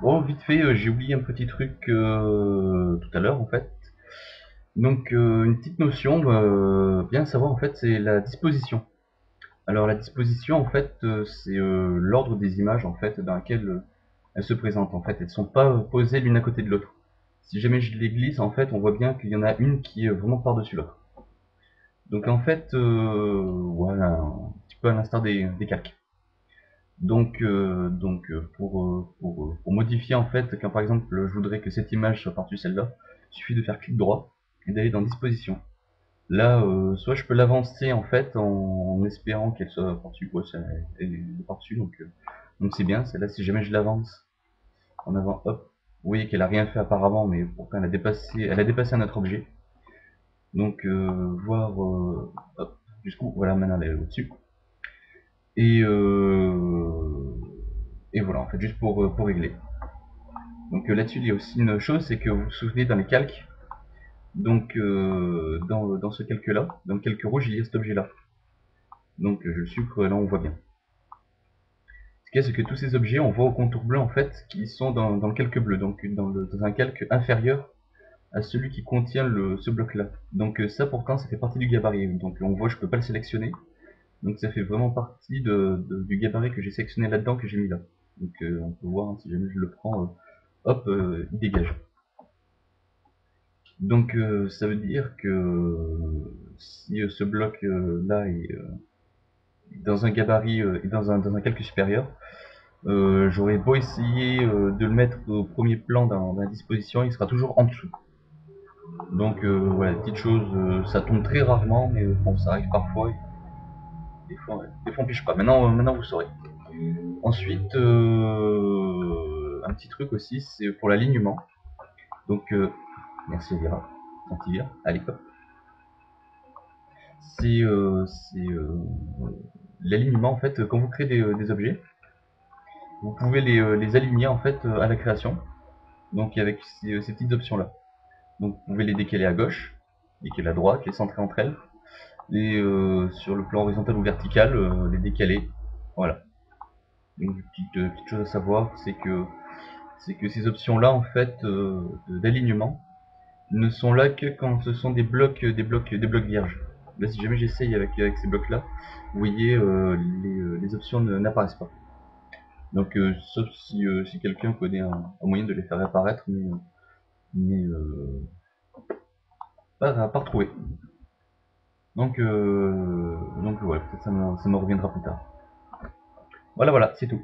Bon, vite fait, j'ai oublié un petit truc tout à l'heure en fait. Donc une petite notion, bien à savoir en fait, c'est la disposition. Alors la disposition en fait, c'est l'ordre des images en fait dans laquelle elles se présentent en fait. Elles sont pas posées l'une à côté de l'autre. Si jamais je les glisse en fait, on voit bien qu'il y en a une qui est vraiment par-dessus l'autre. Donc en fait, voilà, un petit peu à l'instar des calques. Pour modifier en fait, quand par exemple je voudrais que cette image soit par-dessus celle-là, il suffit de faire clic droit et d'aller dans disposition. Là, soit je peux l'avancer en fait en espérant qu'elle soit par-dessus, ouais, elle est par-dessus, donc c'est bien. Celle-là, si jamais je l'avance en avant, hop, vous voyez qu'elle a rien fait apparemment, mais pourtant elle a dépassé un autre objet. Donc voir, hop, jusqu'où, voilà, maintenant elle est au-dessus. Et, euh, et voilà, en fait, juste pour régler. Donc là-dessus, il y a aussi une chose, c'est que vous vous souvenez dans les calques, donc dans ce calque-là, dans le calque rouge, il y a cet objet-là. Donc je le sucre, là on voit bien. Ce qu'il y a, c'est que tous ces objets, on voit au contour bleu en fait, qui sont dans le calque bleu, donc dans un calque inférieur à celui qui contient ce bloc-là. Donc ça pourtant, ça fait partie du gabarit. Donc on voit, je peux pas le sélectionner. Donc ça fait vraiment partie du gabarit que j'ai sélectionné là-dedans, que j'ai mis là. Donc on peut voir, hein, si jamais je le prends, hop, il dégage. Donc ça veut dire que si ce bloc là est dans un gabarit et dans un calque supérieur, j'aurais beau essayer de le mettre au premier plan dans la disposition, il sera toujours en dessous. Donc voilà, petite chose, ça tombe très rarement, mais bon, ça arrive parfois. Des fois on piche pas. Maintenant vous saurez. Ensuite, un petit truc aussi, c'est pour l'alignement. Donc merci Elvira, Antivire, allez hop. C'est l'alignement en fait. Quand vous créez des objets, vous pouvez les aligner en fait à la création. Donc avec ces petites options là. Donc vous pouvez les décaler à gauche, décaler à droite, les centrer entre elles, et sur le plan horizontal ou vertical, les décaler. Voilà. Donc petite chose à savoir, c'est que ces options là en fait d'alignement ne sont là que quand ce sont des blocs vierges. Là, si jamais j'essaye avec ces blocs là, vous voyez les options n'apparaissent pas. Donc sauf si quelqu'un connaît un moyen de les faire apparaître, mais pas retrouvé. Donc ouais, peut-être ça me reviendra plus tard. Voilà, voilà, c'est tout.